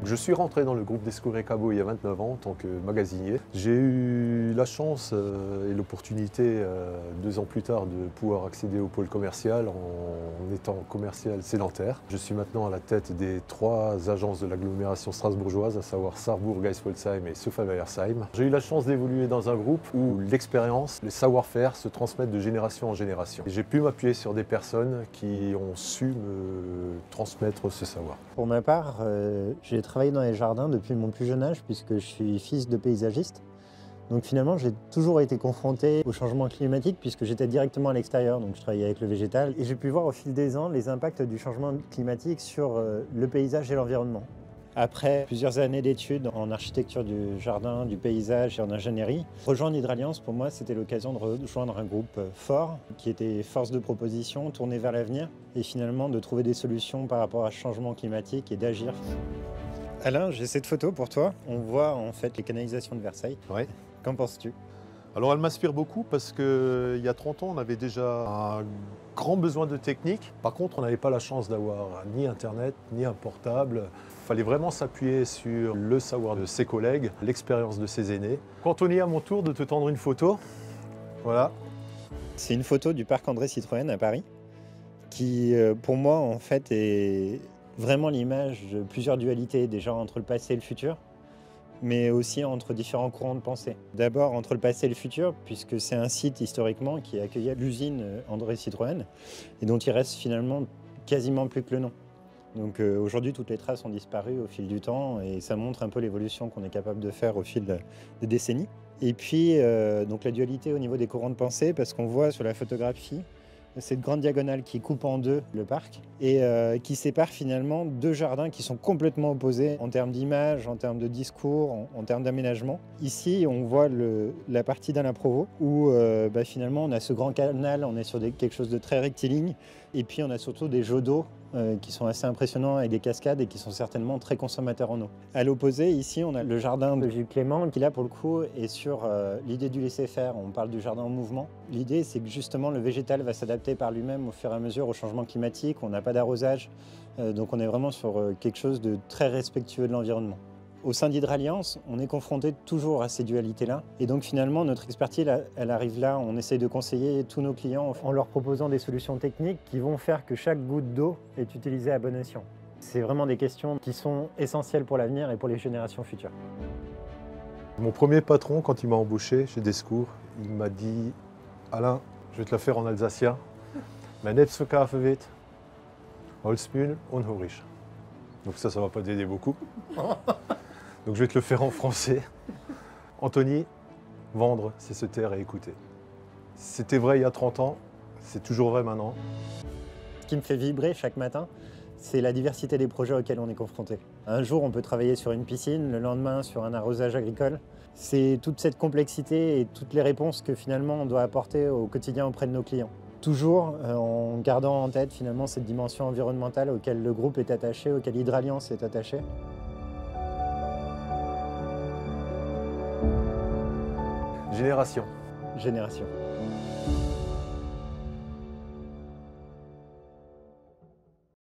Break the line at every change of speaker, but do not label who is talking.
Je suis rentré dans le groupe Descouré-Cabot il y a 29 ans en tant que magasinier. J'ai eu la chance et l'opportunité 2 ans plus tard de pouvoir accéder au pôle commercial en étant commercial sédentaire. Je suis maintenant à la tête des 3 agences de l'agglomération strasbourgeoise, à savoir Sarrebourg, Geisfoldsheim et Soffa-Weiersheim. J'ai eu la chance d'évoluer dans un groupe où l'expérience, le savoir-faire se transmettent de génération en génération. J'ai pu m'appuyer sur des personnes qui ont su me transmettre ce savoir.
Pour ma part, j'ai travaillé dans les jardins depuis mon plus jeune âge puisque je suis fils de paysagiste. Donc finalement, j'ai toujours été confronté au changement climatique puisque j'étais directement à l'extérieur, donc je travaillais avec le végétal. Et j'ai pu voir au fil des ans les impacts du changement climatique sur le paysage et l'environnement. Après plusieurs années d'études en architecture du jardin, du paysage et en ingénierie, rejoindre Hydraliance, pour moi, c'était l'occasion de rejoindre un groupe fort qui était force de proposition, tourné vers l'avenir et finalement de trouver des solutions par rapport à ce changement climatique et d'agir. Alain, j'ai cette photo pour toi. On voit en fait les canalisations de Versailles.
Ouais.
Qu'en penses-tu ?
Alors elle m'inspire beaucoup parce qu'il y a 30 ans, on avait déjà un grand besoin de technique. Par contre, on n'avait pas la chance d'avoir ni Internet, ni un portable. Il fallait vraiment s'appuyer sur le savoir de ses collègues, l'expérience de ses aînés. Anthony, à mon tour de te tendre une photo. Voilà.
C'est une photo du parc André Citroën à Paris qui, pour moi, en fait, est vraiment l'image de plusieurs dualités, déjà entre le passé et le futur, mais aussi entre différents courants de pensée. D'abord entre le passé et le futur, puisque c'est un site historiquement qui accueillait l'usine André Citroën, et dont il reste finalement quasiment plus que le nom. Donc aujourd'hui, toutes les traces ont disparu au fil du temps, et ça montre un peu l'évolution qu'on est capable de faire au fil des décennies. Et puis, donc la dualité au niveau des courants de pensée, parce qu'on voit sur la photographie cette grande diagonale qui coupe en deux le parc et qui sépare finalement 2 jardins qui sont complètement opposés en termes d'image, en termes de discours, en termes d'aménagement. Ici, on voit la partie d'Alain Provost où finalement on a ce grand canal, on est sur quelque chose de très rectiligne et puis on a surtout des jeux d'eau qui sont assez impressionnants avec des cascades et qui sont certainement très consommateurs en eau. À l'opposé, ici, on a le jardin de Gilles Clément qui là, pour le coup, est sur l'idée du laisser-faire. On parle du jardin en mouvement. L'idée, c'est que justement, le végétal va s'adapter par lui-même au fur et à mesure au changement climatique. On n'a pas d'arrosage, donc on est vraiment sur quelque chose de très respectueux de l'environnement. Au sein d'Hydraliance, on est confronté toujours à ces dualités-là. Et donc finalement, notre expertise, elle arrive là. On essaye de conseiller tous nos clients en leur proposant des solutions techniques qui vont faire que chaque goutte d'eau est utilisée à bon escient. C'est vraiment des questions qui sont essentielles pour l'avenir et pour les générations futures.
Mon premier patron, quand il m'a embauché chez Descours, il m'a dit « Alain, je vais te la faire en alsacien. Mais nicht verkaufen wird, Holzmühl und Horisch. » Donc ça ne va pas t'aider beaucoup. Donc je vais te le faire en français. Anthony, vendre, c'est se taire et écouter. C'était vrai il y a 30 ans, c'est toujours vrai maintenant.
Ce qui me fait vibrer chaque matin, c'est la diversité des projets auxquels on est confronté. Un jour, on peut travailler sur une piscine, le lendemain sur un arrosage agricole. C'est toute cette complexité et toutes les réponses que finalement on doit apporter au quotidien auprès de nos clients. Toujours en gardant en tête finalement cette dimension environnementale auquel le groupe est attaché, auquel Hydraliance est attaché.
Génération.
Génération.